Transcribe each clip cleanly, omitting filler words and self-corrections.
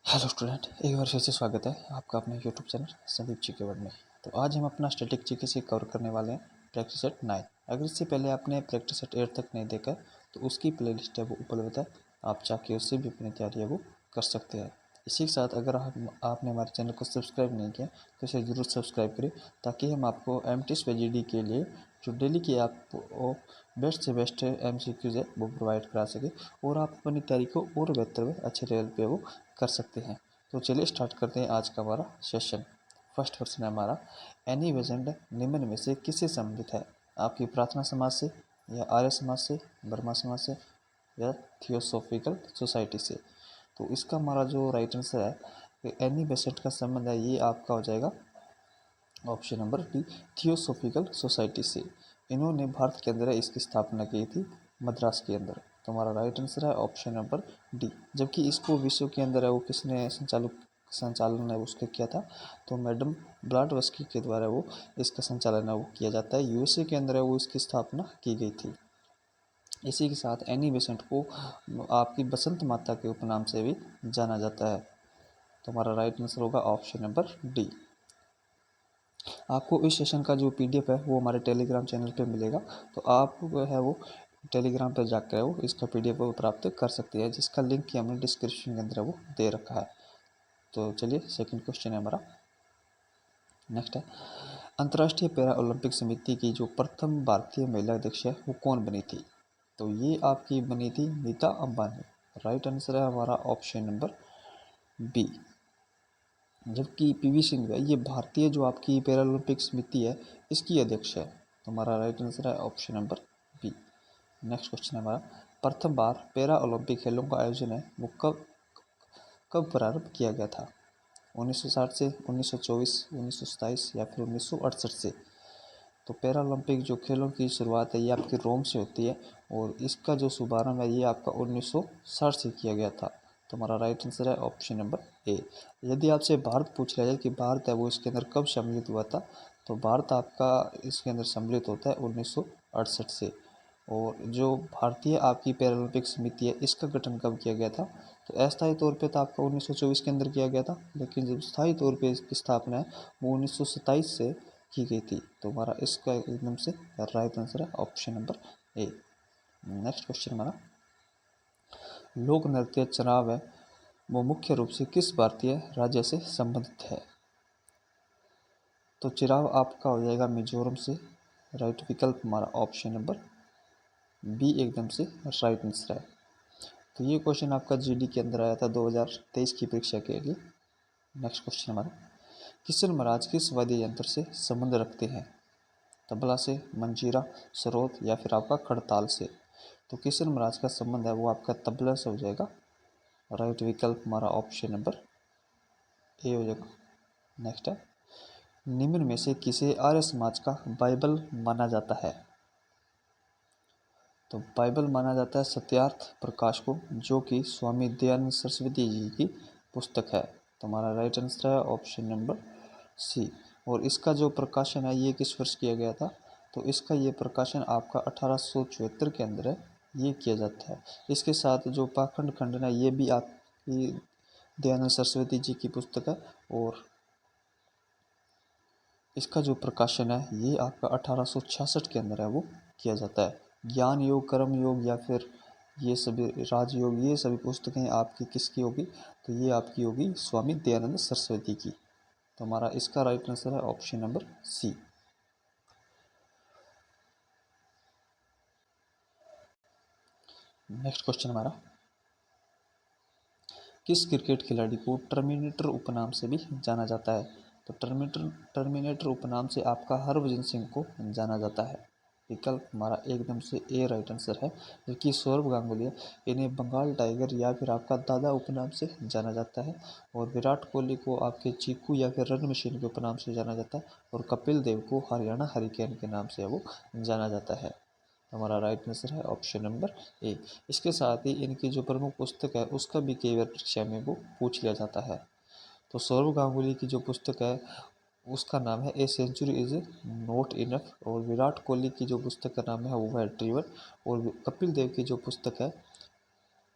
Hello student, एक बार फिर से स्वागत है आपका अपने यूट्यूब चैनल संदीप जी के वर्ड में। तो आज हम अपना स्टैटिक जीके से कवर करने वाले हैं प्रैक्टिस सेट 9। अगर इससे पहले आपने प्रैक्टिस सेट 8 तक नहीं देखा तो उसकी प्लेलिस्ट है वो उपलब्ध है, आप जाके उससे भी अपनी तैयारी है वो कर सकते हैं। इसी के साथ अगर आपने हमारे चैनल को सब्सक्राइब नहीं किया तो इसे ज़रूर सब्सक्राइब करें, ताकि हम आपको एमटीएस व जीडी के लिए जो डेली की आपको बेस्ट से बेस्ट एमसीक्यूज है वो प्रोवाइड करा सके और आप अपनी तैयारी को और बेहतर व अच्छे लेवल पे वो कर सकते हैं। तो चलिए स्टार्ट करते हैं आज का हमारा सेशन। फर्स्ट क्वेश्चन है हमारा, एनी वेजेंड निम्न में से किससे संबंधित है? आपकी प्रार्थना समाज से, या आर्य समाज से, ब्रह्मा समाज से, या थियोसॉफिकल सोसाइटी से? तो इसका हमारा जो राइट आंसर है कि एनी बेसेंट का संबंध है, ये आपका हो जाएगा option number D, theosophical society से। इन्होंने भारत के अंदर इसकी स्थापना की थी, मद्रास के अंदर। तो हमारा राइट आंसर है ऑप्शन नंबर डी। जबकि इसको विश्व के अंदर है वो किसने संचालन है उसके किया था? तो मैडम ब्लाडवस्की के द्वारा वो इसका संचालन है वो किया जाता है। यूएसए के अंदर है वो इसकी स्थापना की गई थी। इसी के साथ एनी बेसेंट को आपकी बसंत माता के उपनाम से भी जाना जाता है। तो हमारा राइट आंसर होगा ऑप्शन नंबर डी। आपको इस सेशन का जो पीडीएफ है वो हमारे टेलीग्राम चैनल पे मिलेगा, तो आप जो है वो टेलीग्राम पे जाकर वो इसका पीडीएफ वो प्राप्त कर सकते हैं, जिसका लिंक की हमने डिस्क्रिप्शन के अंदर वो दे रखा है। तो चलिए सेकंड क्वेश्चन है हमारा, नेक्स्ट है, अंतर्राष्ट्रीय पैरा ओलंपिक समिति की जो प्रथम भारतीय महिला अध्यक्ष है वो कौन बनी थी? तो ये आपकी बनी थी नीता अंबानी। राइट आंसर है हमारा ऑप्शन नंबर बी। जबकि पीवी सिंधु है ये भारतीय जो आपकी पैरालंपिक समिति है इसकी अध्यक्ष है। तो हमारा राइट आंसर है option number B. Next question है हमारा, प्रथम बार पैरा ओलंपिक खेलों का आयोजन है वो कब कब प्रारंभ किया गया था? 1960 से, 1924, 1927 या फिर 1968 से? तो पैरालंपिक जो खेलों की शुरुआत है ये आपकी रोम से होती है, और इसका जो शुभारंभ है ये आपका 1960 से किया गया था। तो हमारा राइट आंसर है ऑप्शन नंबर ए। यदि आपसे भारत पूछ लिया जाए कि भारत है वो इसके अंदर कब सम्मिलित हुआ था, तो भारत आपका इसके अंदर सम्मिलित होता है 1968 से। और जो भारतीय आपकी पैरालंपिक समिति है इसका गठन कब किया गया था? तो अस्थायी तौर पे तो आपका 1924 के अंदर किया गया था, लेकिन जब स्थायी तौर पे इसकी स्थापना है वो 1927 से की गई थी। तो हमारा इसका एकदम से राइट आंसर है option number A. Next question हमारा, लोक नृत्य चुनाव है वो मुख्य रूप से किस भारतीय राज्य से संबंधित है? तो चिराव आपका हो जाएगा मिजोरम से। राइट विकल्प हमारा ऑप्शन नंबर बी एकदम से राइट आंसर है। तो ये क्वेश्चन आपका जीडी के अंदर आया था 2023 की परीक्षा के लिए। नेक्स्ट क्वेश्चन हमारा, किशन महाराज किस वाद्य यंत्र से संबंध रखते हैं? तबला से, मंजीरा, सरोद या फिर आपका खड़ताल से? तो किशन महाराज का संबंध है वो आपका तबला से हो जाएगा। राइट विकल्प हमारा ऑप्शन नंबर ए हो जाएगा। नेक्स्ट है, निम्न में से किसे आर्य समाज का बाइबल माना जाता है? तो बाइबल माना जाता है सत्यार्थ प्रकाश को, जो कि स्वामी दयानंद सरस्वती जी की पुस्तक है। तो हमारा राइट आंसर है ऑप्शन नंबर सी। और इसका जो प्रकाशन है ये किस वर्ष किया गया था? तो इसका ये प्रकाशन आपका 1874 के अंदर है ये किया जाता है। इसके साथ जो पाखंड खंडन है ये भी आपकी दयानंद सरस्वती जी की पुस्तक है, और इसका जो प्रकाशन है ये आपका 1866 के अंदर है वो किया जाता है। ज्ञान योग, कर्म योग या फिर ये सभी राजयोग, ये सभी पुस्तकें आपकी किसकी होगी? तो ये आपकी होगी स्वामी दयानंद सरस्वती की। तो हमारा इसका राइट आंसर है option number C. Next question हमारा, किस क्रिकेट खिलाड़ी को टर्मिनेटर उपनाम से भी जाना जाता है? तो टर्मिनेटर उपनाम से आपका हरभजन सिंह को जाना जाता है। विकल्प हमारा एकदम से ए राइट आंसर है। जबकि सौरभ गांगुली इन्हें बंगाल टाइगर या फिर आपका दादा उपनाम से जाना जाता है, और विराट कोहली को आपके चीकू या फिर रन मशीन के उपनाम से जाना जाता है, और कपिल देव को हरियाणा हरिकेन के नाम से वो जाना जाता है। हमारा राइट आंसर है ऑप्शन नंबर ए। इसके साथ ही इनकी जो प्रमुख पुस्तक है उसका भी कई बार परीक्षा में वो पूछ लिया जाता है। तो सौरभ गांगुली की जो पुस्तक है उसका नाम है a century is not enough, और विराट कोहली की जो पुस्तक का नाम है वो है ड्रीवर, और कपिल देव की जो पुस्तक है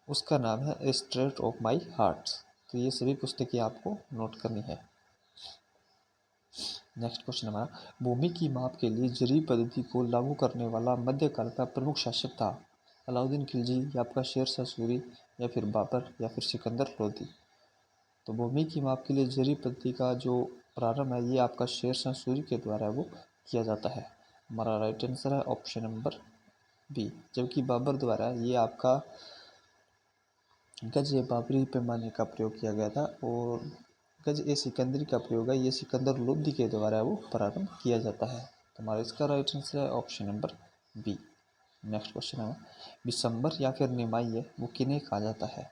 उसका नाम है a straight of my heart. तो ये सभी पुस्तकें आपको नोट करनी है। नेक्स्ट क्वेश्चन हमारा, भूमि की माप के लिए जरीब पद्धति को लागू करने वाला मध्यकाल का प्रमुख शासक था? अलाउद्दीन खिलजी, या आपका शेरशाह सूरी, या फिर बाबर, या फिर सिकंदर लोदी। तो भूमि की माप के लिए जरीब पद्धति का जो प्रारंभ है ये आपका शेरशाह सूरी के द्वारा वो किया जाता है। हमारा राइट आंसर है ऑप्शन नंबर बी। जबकि बाबर द्वारा ये आपका गज ए बाबरी पैमाने का प्रयोग किया गया था, और गज ए सिकंदरी का प्रयोग है ये सिकंदर लोदी के द्वारा वो प्रारंभ किया जाता है। तो हमारा इसका राइट आंसर है option number B. Next question है, बिसंबर या फिर निमाई है वो किन्हें कहा जाता है?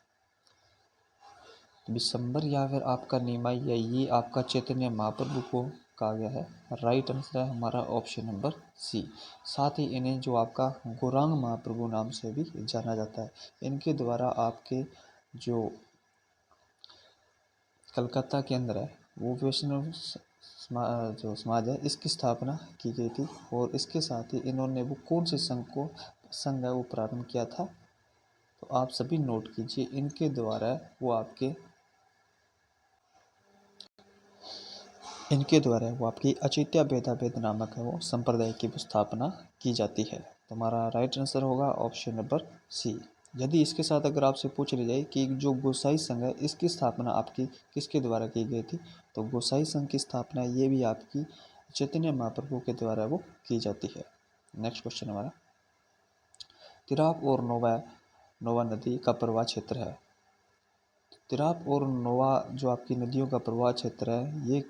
बिसंबर या फिर आपका निमाई है ये आपका चैतन्य महाप्रभु को कहा गया है। राइट आंसर है हमारा ऑप्शन नंबर सी। साथ ही इन्हें जो आपका गौरांग महाप्रभु नाम से भी जाना जाता है। इनके द्वारा आपके जो कलकत्ता के अंदर है वो वैष्णव जो समाज है इसकी स्थापना की गई थी, और इसके साथ ही इन्होंने वो कौन से संघ है वो प्रारंभ किया था? तो आप सभी नोट कीजिए, इनके द्वारा वो आपकी अचित्या भेदाभेद नामक है वो संप्रदाय की स्थापना की जाती है। तो हमारा राइट आंसर होगा ऑप्शन नंबर सी। यदि इसके साथ अगर आपसे पूछ ली जाए कि जो गोसाई संघ है इसकी स्थापना आपकी किसके द्वारा की गई थी, तो गोसाई संघ की स्थापना ये भी आपकी चैतन्य महाप्रभु के द्वारा वो की जाती है। नेक्स्ट क्वेश्चन हमारा, तिराप और नोवा नदी का प्रवाह क्षेत्र है। तिराप और नोवा जो आपकी नदियों का प्रवाह क्षेत्र है ये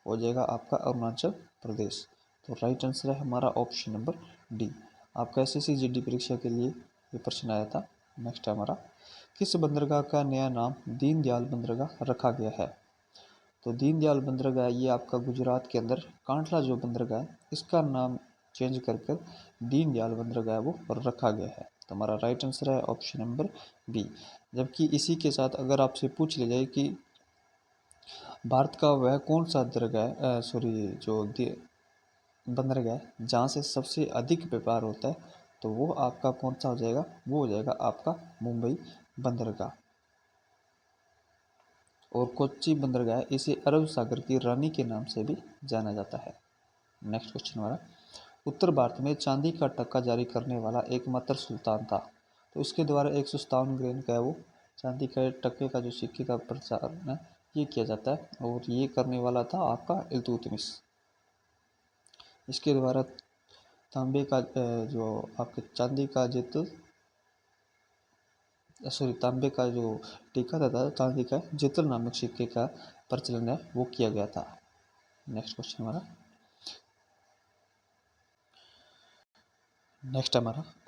हो जाएगा आपका अरुणाचल प्रदेश। तो राइट आंसर है हमारा ऑप्शन नंबर डी। आपका एसएससी जीडी परीक्षा के लिए ये प्रश्न आया था। नेक्स्ट है हमारा, किस बंदरगाह का नया नाम दीनदयाल बंदरगाह रखा गया है? तो दीनदयाल बंदरगाह ये आपका गुजरात के अंदर कांठला जो बंदरगाह है इसका नाम चेंज कर कर दीनदयाल बंदरगाह वो रखा गया है। तो हमारा राइट आंसर है ऑप्शन नंबर बी। जबकि इसी के साथ अगर आपसे पूछ लिया जाए कि भारत का वह कौन सा दरगाह जो बंदरगाह है जहाँ से सबसे अधिक व्यापार होता है, तो वो आपका कौन सा हो जाएगा? वो हो जाएगा आपका मुंबई बंदरगाह। और कोच्चि बंदरगाह इसे अरब सागर की रानी के नाम से भी जाना जाता है। नेक्स्ट क्वेश्चन हमारा, उत्तर भारत में चांदी का टक्का जारी करने वाला एकमात्र सुल्तान था। तो इसके द्वारा 157 ग्रेन का है वो चांदी के टक्के का जो सिक्के का प्रचार है ये किया जाता है, और ये करने वाला था आपका इल्तुतमिश। इसके द्वारा तांबे का जो आपके तांबे का जो टीका था चांदी का जितल नामक सिक्के का प्रचलन है वो किया गया था। नेक्स्ट क्वेश्चन हमारा,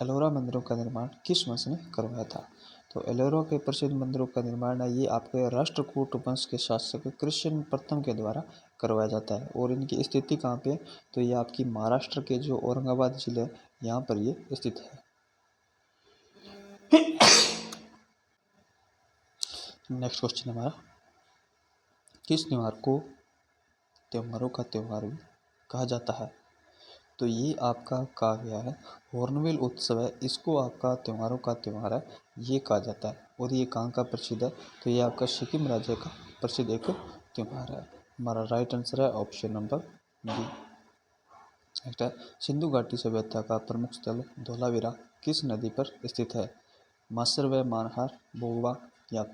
एलोरा मंदिरों का निर्माण किस वंश ने करवाया था? तो एलोरा के प्रसिद्ध मंदिरों का निर्माण है ये आपके राष्ट्रकूट वंश के शासक कृष्ण प्रथम के द्वारा करवाया जाता है। और इनकी स्थिति कहाँ पे? तो ये आपकी महाराष्ट्र के जो औरंगाबाद जिले यहाँ पर ये स्थित है। नेक्स्ट क्वेश्चन हमारा, किस त्योहार को त्योहारों का त्योहार भी कहा जाता है? तो ये आपका कहा गया है हॉर्नबिल उत्सव है, इसको आपका त्योहारों का त्योहार है ये कहा जाता है। और ये कहाँ का प्रसिद्ध है? तो ये आपका सिक्किम राज्य का प्रसिद्ध एक त्योहार है। हमारा राइट आंसर है ऑप्शन नंबर बी। नेक्स्ट है, सिंधु घाटी सभ्यता का प्रमुख स्थल धोलावीरा किस नदी पर स्थित है? मासर व मानहार, बोगवा, या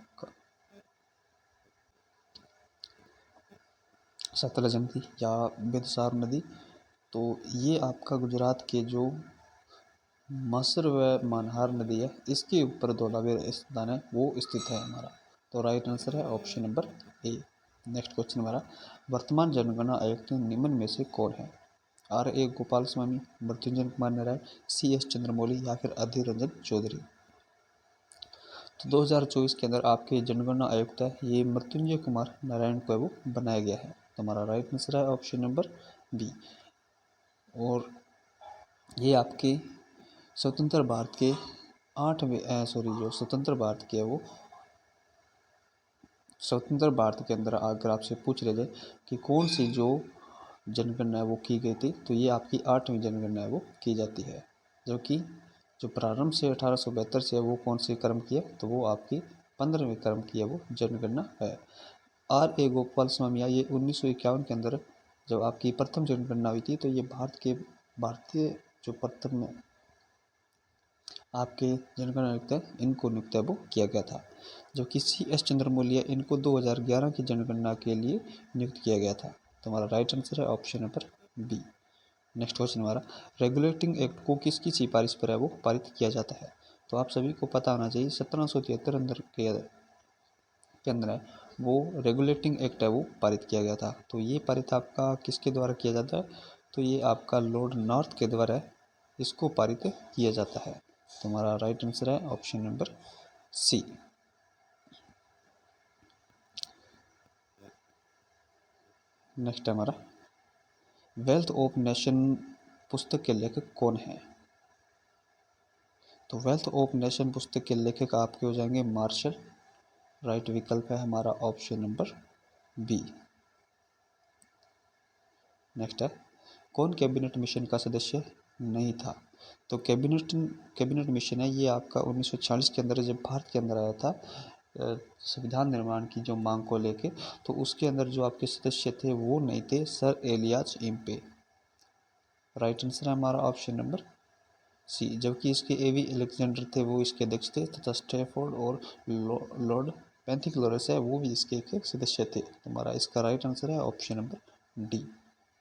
सतलज नदी, या बिदसार नदी। तो ये आपका गुजरात के जो मासर व मानहार नदी है इसके ऊपर धोलावीरा स्थान है वो स्थित है हमारा। तो राइट आंसर है option number A. Next question हमारा, वर्तमान जनगणना आयुक्त निम्न में से कौन है? R.A. गोपाल स्वामी, मृत्युंजय कुमार नारायण, C.S. चंद्रमौली, या फिर अधीर रंजन चौधरी। तो 2024 के अंदर आपके जनगणना आयुक्त है ये मृत्युंजय कुमार नारायण को वो बनाया गया है। तो हमारा राइट आंसर है ऑप्शन नंबर बी। और ये आपके स्वतंत्र भारत के जो स्वतंत्र भारत के है वो स्वतंत्र भारत के अंदर अगर आपसे पूछ ले जाए कि कौन सी जो जनगणना है वो की गई थी, तो ये आपकी 8वीं जनगणना है वो की जाती है। जो कि जो प्रारंभ से 1872 से वो कौन सी क्रम की है, तो वो आपकी 15वें क्रम की है वो जनगणना है। आर ए गोपाल स्वामी, ये 1951 के अंदर जब आपकी प्रथम जनगणना हुई थी, तो ये भारतीय जो प्रथम आपके जनगणना आयुक्त हैं, इनको नियुक्त है वो किया गया था। जबकि CS चंद्रमौली, इनको 2011 की जनगणना के लिए नियुक्त किया गया था। तो हमारा राइट आंसर है option number B. Next question हमारा, रेगुलेटिंग एक्ट को किसकी सिफारिश पर है वो पारित किया जाता है? तो आप सभी को पता होना चाहिए 1773 अंदर के अंदर है वो रेगुलेटिंग एक्ट है वो पारित किया गया था। तो ये पारित आपका किसके द्वारा किया जाता है? तो ये आपका लॉर्ड नॉर्थ के द्वारा इसको पारित किया जाता है। तो हमारा राइट आंसर है ऑप्शन नंबर सी। नेक्स्ट है हमारा, वेल्थ ऑफ नेशन पुस्तक के लेखक कौन है? तो वेल्थ ऑफ नेशन पुस्तक के लेखक आपके हो जाएंगे मार्शल। राइट विकल्प है हमारा ऑप्शन नंबर बी। नेक्स्ट है, कौन कैबिनेट मिशन का सदस्य नहीं था? तो कैबिनेट मिशन है ये आपका 1940 के अंदर जब भारत के अंदर आया था संविधान निर्माण की जो मांग को लेके, तो उसके अंदर जो आपके सदस्य थे वो नहीं थे sir Elias Impey. Right answer है हमारा ऑप्शन नंबर सी। जबकि इसके एवी अलेक्जेंडर थे वो इसके अध्यक्ष थे, तथा स्टैफोर्ड और लॉर्ड पेंथिक्लोरस है वो भी इसके एक सदस्य थे। तो हमारा इसका राइट आंसर है ऑप्शन नंबर डी।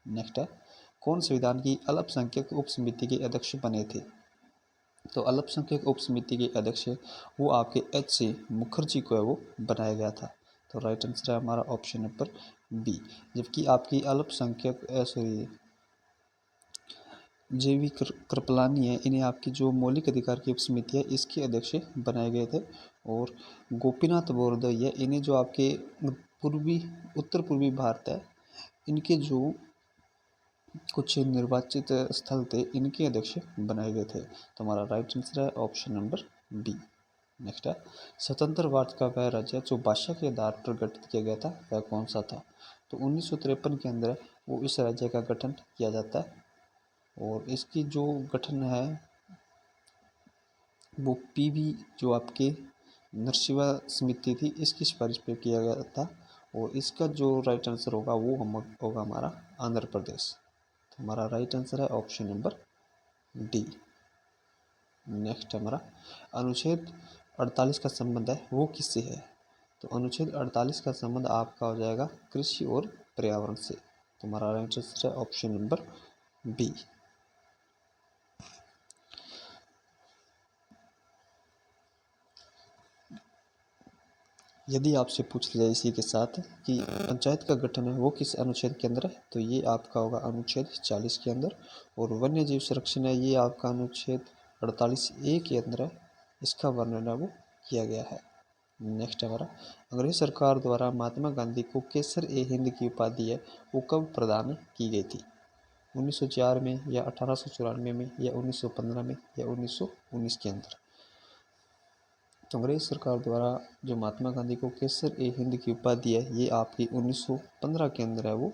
नेक्स्ट है, कौन संविधान की अल्पसंख्यक उप समिति के अध्यक्ष बने थे? तो अल्पसंख्यक उप समिति के अध्यक्ष वो आपके HC मुखर्जी को है वो बनाया गया था। तो राइट आंसर है हमारा ऑप्शन नंबर बी। जबकि आपकी अल्पसंख्यक सॉरी JV कृपलानी है, इन्हें आपकी जो मौलिक अधिकार की उप समिति है इसके अध्यक्ष बनाए गए थे। और गोपीनाथ बोरदोई, इन्हें जो आपके उत्तर पूर्वी भारत है इनके जो कुछ निर्वाचित स्थल थे इनके अध्यक्ष बनाए गए थे। तो हमारा राइट आंसर है ऑप्शन नंबर बी। नेक्स्ट है, स्वतंत्र भारत का वह राज्य जो भाषा के आधार पर गठित किया गया था वह कौन सा था? तो 1953 के अंदर वो इस राज्य का गठन किया जाता है। और इसकी जो गठन है वो PV जो आपके नरसिम्हा समिति थी इसकी सिफारिश पे किया गया था। और इसका जो राइट आंसर होगा वो होगा हमारा आंध्र प्रदेश। तो हमारा राइट आंसर है ऑप्शन नंबर डी। नेक्स्ट हमारा, अनुच्छेद 48 का संबंध है वो किससे है? तो अनुच्छेद 48 का संबंध आपका हो जाएगा कृषि और पर्यावरण से। तो हमारा राइट आंसर है ऑप्शन नंबर बी। यदि आपसे पूछ लिया इसी के साथ कि पंचायत का गठन है वो किस अनुच्छेद के अंदर है, तो ये आपका होगा अनुच्छेद 40 के अंदर। और वन्य जीव संरक्षण है ये आपका अनुच्छेद 48A के अंदर है, इसका वर्णन है वो किया गया है। नेक्स्ट हमारा, अंग्रेज सरकार द्वारा महात्मा गांधी को केसर-ए-हिंद की उपाधि है वो कब प्रदान की गई थी? 1904 में, या 1894 में, या 1915 में, या 1919 के अंदर? तो अंग्रेज सरकार द्वारा जो महात्मा गांधी को केसर-ए-हिंद की उपाधि है ये आपकी 1915 के अंदर है वो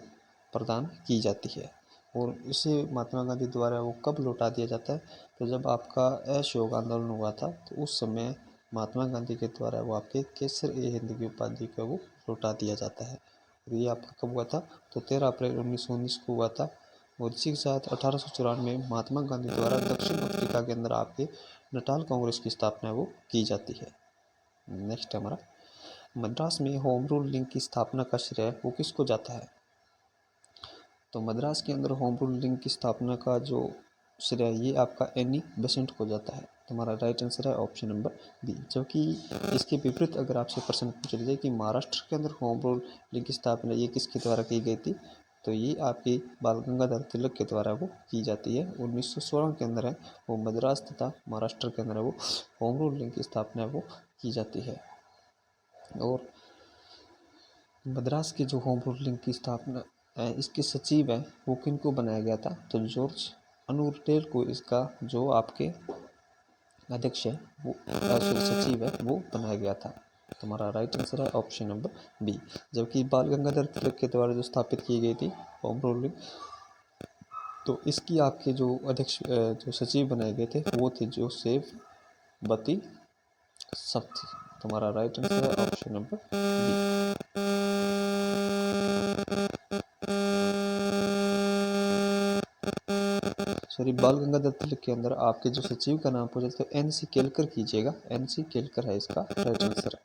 प्रदान की जाती है। और इसे महात्मा गांधी द्वारा वो कब लौटा दिया जाता है? तो जब आपका असहयोग आंदोलन हुआ था तो उस समय महात्मा गांधी के द्वारा वो आपके केसर-ए-हिंद की उपाधि को वो लौटा दिया जाता है। और ये आपका कब हुआ था? तो 13 अप्रैल 1919 को हुआ था। और इसी के साथ 1894 में महात्मा गांधी द्वारा दक्षिण अफ्रीका के अंदर आपके नटाल कांग्रेस की स्थापना वो की जाती है। नेक्स्ट हमारा, मद्रास में होम रूल लीग की स्थापना का श्रेय वो किसको जाता है? तो मद्रास के अंदर होम रूल लीग की स्थापना का जो श्रेय ये आपका एनी बेसेंट को जाता है। तो हमारा राइट आंसर है ऑप्शन नंबर बी। जबकि इसके विपरीत अगर आपसे प्रश्न पूछ लीजिए कि महाराष्ट्र के अंदर होम रूल लीग की स्थापना ये किसके द्वारा की गई थी, तो ये आपकी बाल गंगाधर तिलक के द्वारा वो की जाती है। 1916 के अंदर है वो मद्रास तथा महाराष्ट्र के अंदर है वो होम रूल लीग की स्थापना वो की जाती है। और मद्रास की जो होम रूल लीग की स्थापना इसके सचिव है वो किन को बनाया गया था? तो जॉर्ज अनुरटेल को इसका जो आपके अध्यक्ष है वो सचिव है वो बनाया गया था। तो हमारा राइट आंसर है ऑप्शन नंबर बी। जबकि बाल गंगाधर तिलक के द्वारा जो स्थापित की गई थी होम रूल लीग, तो इसकी आपके जो अध्यक्ष जो सचिव बनाए गए थे वो थे जोसेफ बती सप्त। तुम्हारा राइट आंसर है ऑप्शन नंबर बी। सॉरी, बाल गंगाधर तिलक के अंदर आपके जो सचिव का नाम पूछा तो NC केलकर कीजिएगा, NC केलकर है इसका राइट आंसर।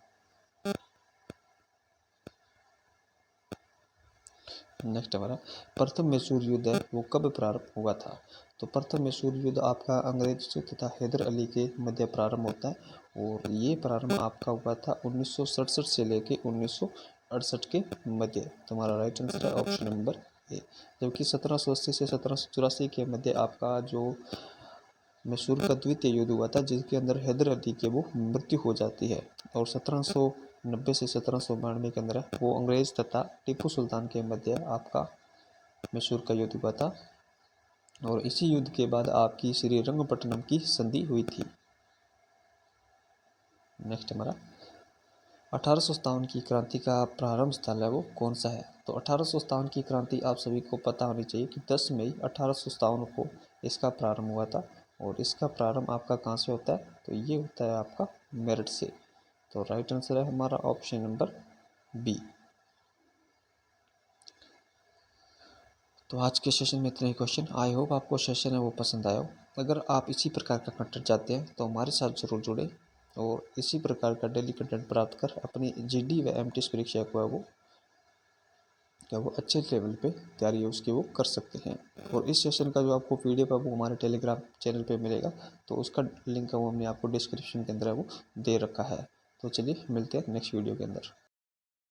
नेक्स्ट हमारा प्रथम मैसूर युद्ध है वो कब प्रारंभ हुआ था? तो प्रथम मैसूर युद्ध आपका अंग्रेजों तथा हैदर अली के मध्य प्रारंभ होता है और ये प्रारंभ आपका हुआ था 1967 से लेके 1968 के मध्य। तुम्हारा राइट आंसर है ऑप्शन नंबर ए। जबकि 1780 से 1784 के मध्य आपका जो मैसूर का द्वितीय युद्ध हुआ था जिसके अंदर हैदर अली की वो मृत्यु हो जाती है, और 1790 से 1792 के अंदर वो अंग्रेज तथा टीपू सुल्तान के मध्य आपका मैसूर का युद्ध हुआ था, और इसी युद्ध के बाद आपकी श्रीरंगपट्टनम की संधि हुई थी। नेक्स्ट हमारा 1857 की क्रांति का प्रारंभ स्थल है वो कौन सा है? तो 1857 की क्रांति आप सभी को पता होनी चाहिए कि 10 मई 1857 को इसका प्रारंभ हुआ था, और इसका प्रारंभ आपका कहाँ से होता है? तो ये होता है आपका मेरठ से। तो राइट आंसर है हमारा ऑप्शन नंबर बी। तो आज के सेशन में इतने ही क्वेश्चन। आई होप आपको सेशन है वो पसंद आया हो। अगर आप इसी प्रकार का कंटेंट चाहते हैं तो हमारे साथ जरूर जुड़े और इसी प्रकार का डेली कंटेंट प्राप्त कर अपनी GD व MTS परीक्षा को है वो अच्छे लेवल पे तैयारी है उसकी वो कर सकते हैं। और इस सेशन का जो आपको PDF है वो हमारे टेलीग्राम चैनल पे मिलेगा, तो उसका लिंक है वो हमने आपको डिस्क्रिप्शन के अंदर है वो दे रखा है। तो चलिए मिलते हैं नेक्स्ट वीडियो के अंदर।